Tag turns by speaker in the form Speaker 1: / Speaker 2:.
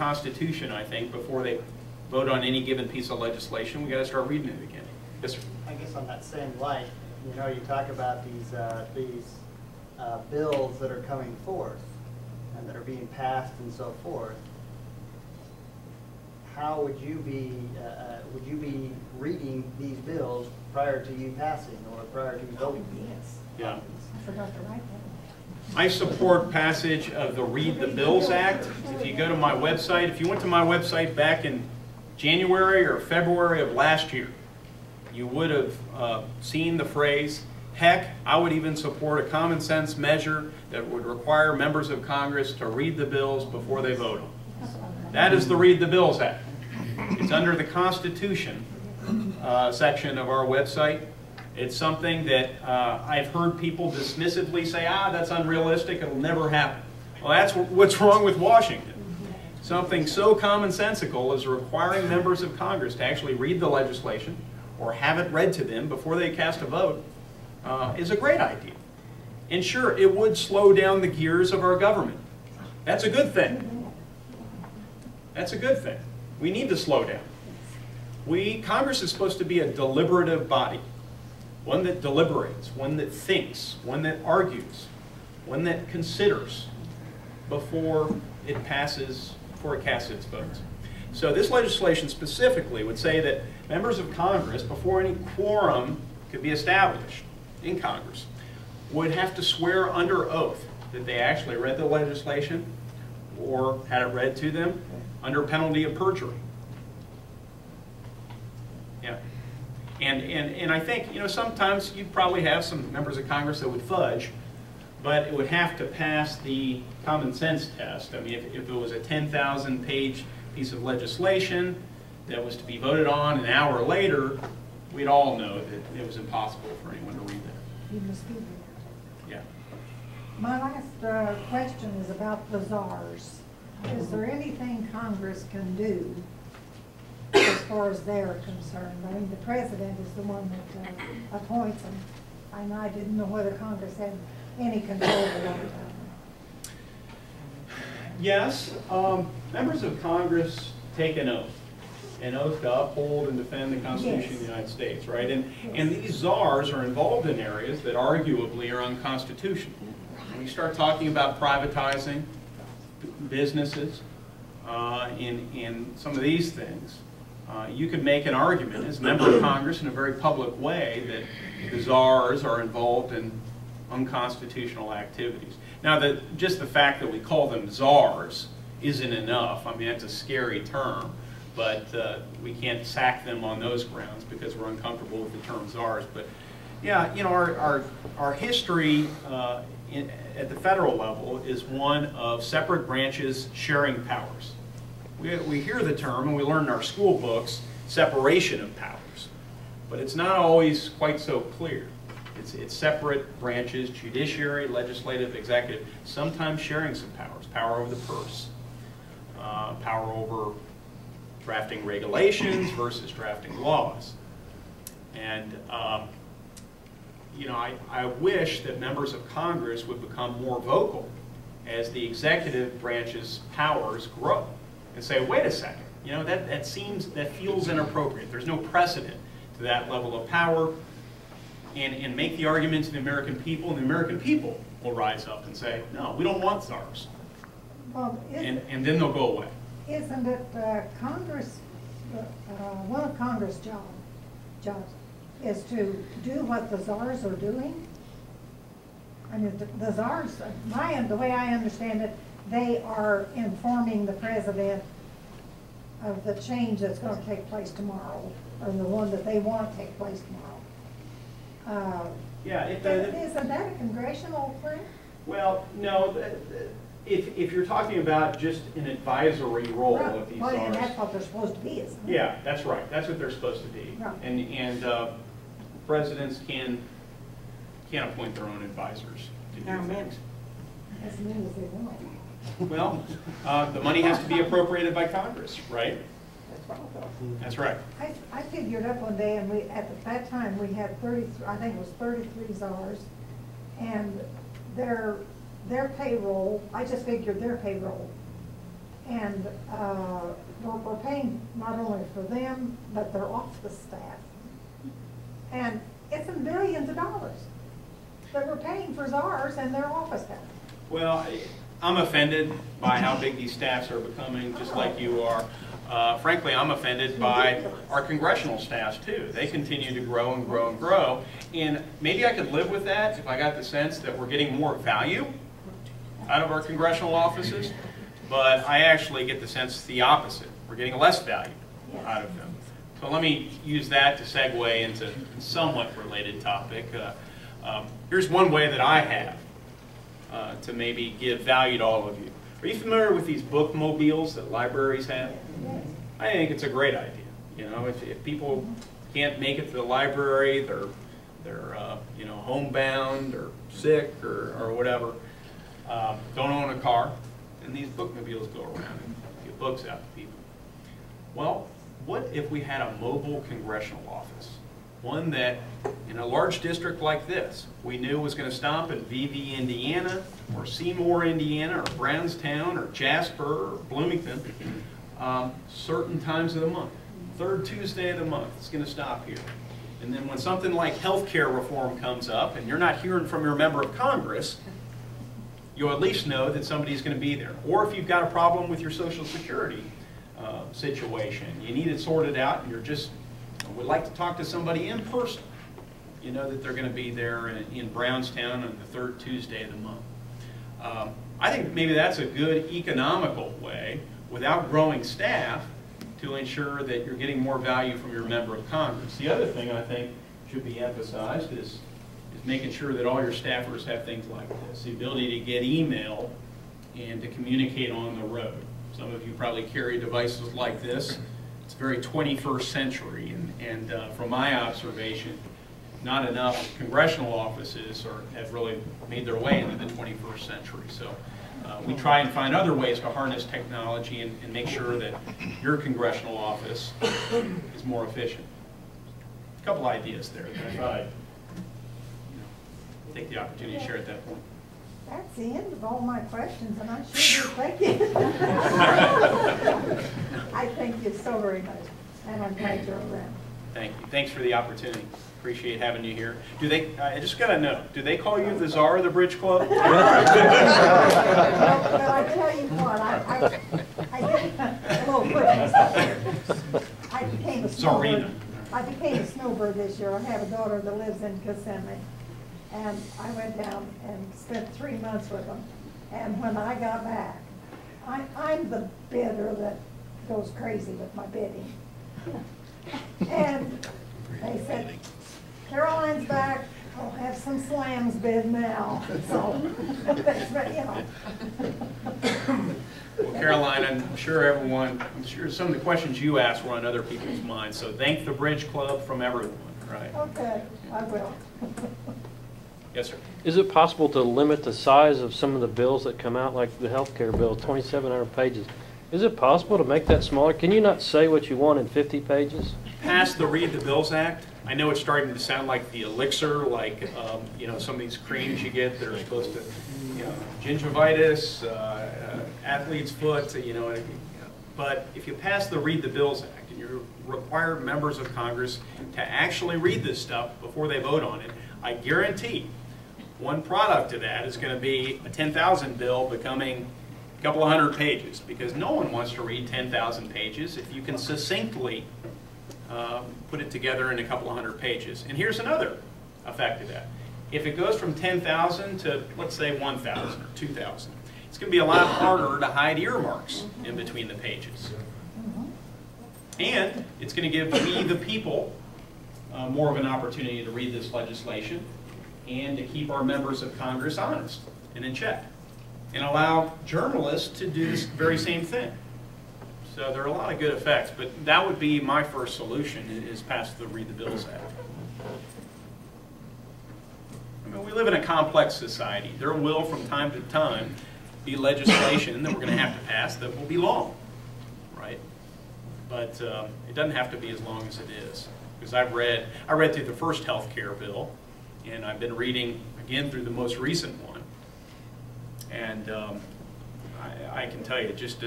Speaker 1: Constitution, I think, before they vote on any given piece of legislation. We got to start reading it again. Yes, sir.
Speaker 2: I guess on that same light, you know, you talk about these bills that are coming forth and that are being passed and so forth. How would you be reading these bills prior to you passing or prior to you voting?
Speaker 3: Yes.
Speaker 1: Yeah.
Speaker 3: I forgot to write that.
Speaker 1: I support passage of the Read the Bills Act. If you go to my website, if you went to my website back in January or February of last year, you would have seen the phrase, heck, I would even support a common sense measure that would require members of Congress to read the bills before they vote on them. That is the Read the Bills Act. It's under the Constitution section of our website. It's something that I've heard people dismissively say, that's unrealistic, it'll never happen. Well, that's what's wrong with Washington. Something so commonsensical as requiring members of Congress to actually read the legislation or have it read to them before they cast a vote is a great idea. And sure, it would slow down the gears of our government. That's a good thing. That's a good thing. We need to slow down. Congress is supposed to be a deliberative body. One that deliberates, one that thinks, one that argues, one that considers before it passes, before it casts its votes. So this legislation specifically would say that members of Congress, before any quorum could be established in Congress, would have to swear under oath that they actually read the legislation or had it read to them under penalty of perjury. Yeah. And I think, you know, sometimes you probably have some members of Congress that would fudge, but it would have to pass the common sense test. I mean, if it was a 10,000-page piece of legislation that was to be voted on an hour later, we'd all know that it was impossible for anyone to read that.
Speaker 3: You must be there.
Speaker 1: Yeah.
Speaker 3: My last question is about the czars. Is there anything Congress can do as far as they're concerned? I mean, the president is the one that appoints them, and I didn't know whether Congress had any control over that.
Speaker 1: Yes, members of Congress take an oath to uphold and defend the Constitution of the United States, right? And these czars are involved in areas that arguably are unconstitutional. When you start talking about privatizing businesses in some of these things, you could make an argument as a member of Congress in a very public way that the czars are involved in unconstitutional activities. Now, just the fact that we call them czars isn't enough. I mean, that's a scary term, but we can't sack them on those grounds because we're uncomfortable with the term czars. But yeah, you know, our history at the federal level is one of separate branches sharing powers. We hear the term, and we learn in our school books, separation of powers. But it's not always quite so clear. It's separate branches, judiciary, legislative, executive, sometimes sharing some powers. Power over the purse, power over drafting regulations versus drafting laws. And you know, I wish that members of Congress would become more vocal as the executive branch's powers grow and say, wait a second, you know, that feels inappropriate. There's no precedent to that level of power, and make the argument to the American people, and the American people will rise up and say, no, we don't want czars.
Speaker 3: Well,
Speaker 1: and then they'll go away.
Speaker 3: Isn't it Congress, one of Congress' jobs is to do what the czars are doing? I mean, the czars, the way I understand it, they are informing the president of the change that's going to take place tomorrow, or the one that they want to take place tomorrow.
Speaker 1: Yeah,
Speaker 3: isn't that a congressional thing?
Speaker 1: Well, no. If you're talking about just an advisory role of these czars,
Speaker 3: and that's what they're supposed to be, isn't it?
Speaker 1: Yeah, that's right. That's what they're supposed to be.
Speaker 3: Right.
Speaker 1: And presidents can appoint their own advisors to do things.
Speaker 3: As many as they want.
Speaker 1: Well, the money has to be appropriated by Congress, right?
Speaker 3: That's what I thought.
Speaker 1: That's right.
Speaker 3: I figured up one day, and at that time we had 33. I think it was 33 czars, and their payroll. I just figured their payroll And we're paying not only for them, but their office staff. And it's in billions of dollars that we're paying for czars and their office staff.
Speaker 1: Well, I'm offended by how big these staffs are becoming, just like you are. Frankly, I'm offended by our congressional staffs too. They continue to grow and grow and grow. And maybe I could live with that if I got the sense that we're getting more value out of our congressional offices. But I actually get the sense it's the opposite. We're getting less value out of them. So let me use that to segue into a somewhat related topic. Here's one way that I have to maybe give value to all of you. Are you familiar with these bookmobiles that libraries have? I think it's a great idea. You know, if people can't make it to the library, they're you know, homebound or sick or whatever, don't own a car, and these bookmobiles go around and give books out to people. Well, what if we had a mobile congressional office? One that, in a large district like this, we knew was going to stop in VV, Indiana, or Seymour, Indiana, or Brownstown, or Jasper, or Bloomington, certain times of the month. Third Tuesday of the month, it's going to stop here. And then when something like health care reform comes up, and you're not hearing from your member of Congress, you'll at least know that somebody's going to be there. Or if you've got a problem with your Social Security situation, you need it sorted out, and you're just would like to talk to somebody in person, you know that they're going to be there in Brownstown on the third Tuesday of the month. I think maybe that's a good economical way, without growing staff, to ensure that you're getting more value from your member of Congress. The other thing I think should be emphasized is making sure that all your staffers have things like this, the ability to get email and to communicate on the road. Some of you probably carry devices like this. It's very 21st century, and from my observation, not enough congressional offices have really made their way into the 21st century. So we try and find other ways to harness technology and make sure that your congressional office is more efficient. A couple ideas there that I thought I'd take the opportunity to share at that point.
Speaker 3: That's the end of all my questions, and I sure do thank you. I thank you so very much, and I'm glad you're around.
Speaker 1: Thank you. Thanks for the opportunity. Appreciate having you here. Do they? I just got to know. Do they call you the czar of the Bridge Club?
Speaker 3: But I tell you what, I did a little quick. I became a snowbird. I became a snowbird this year. I have a daughter that lives in Kissimmee. And I went down and spent 3 months with them. And when I got back, I'm the bidder that goes crazy with my bidding. And they said, Caroline's back, I'll have some slams bid now. So, you know.
Speaker 1: Well, Caroline, I'm sure some of the questions you asked were on other people's minds. So thank the Bridge Club from everyone, right?
Speaker 3: Okay, I will.
Speaker 1: Yes, sir.
Speaker 4: Is it possible to limit the size of some of the bills that come out, like the health care bill, 2,700 pages? Is it possible to make that smaller? Can you not say what you want in 50 pages?
Speaker 1: Pass the Read the Bills Act. I know it's starting to sound like the elixir, like you know, some of these creams you get that are supposed to, you know, gingivitis, athlete's foot, you know. But if you pass the Read the Bills Act and you require members of Congress to actually read this stuff before they vote on it, I guarantee one product of that is going to be a 10,000 bill becoming a couple of hundred pages, because no one wants to read 10,000 pages if you can succinctly put it together in a couple of hundred pages. And here's another effect of that. If it goes from 10,000 to, let's say, 1,000 or 2,000, it's going to be a lot harder to hide earmarks in between the pages. And it's going to give we, the people, more of an opportunity to read this legislation and to keep our members of Congress honest and in check, and allow journalists to do this very same thing. So there are a lot of good effects, but that would be my first solution, is pass the Read the Bills Act. I mean, we live in a complex society. There will, from time to time, be legislation that we're going to have to pass that will be long, right? But it doesn't have to be as long as it is. Because I read through the first health care bill, and I've been reading again through the most recent one, and I can tell you, just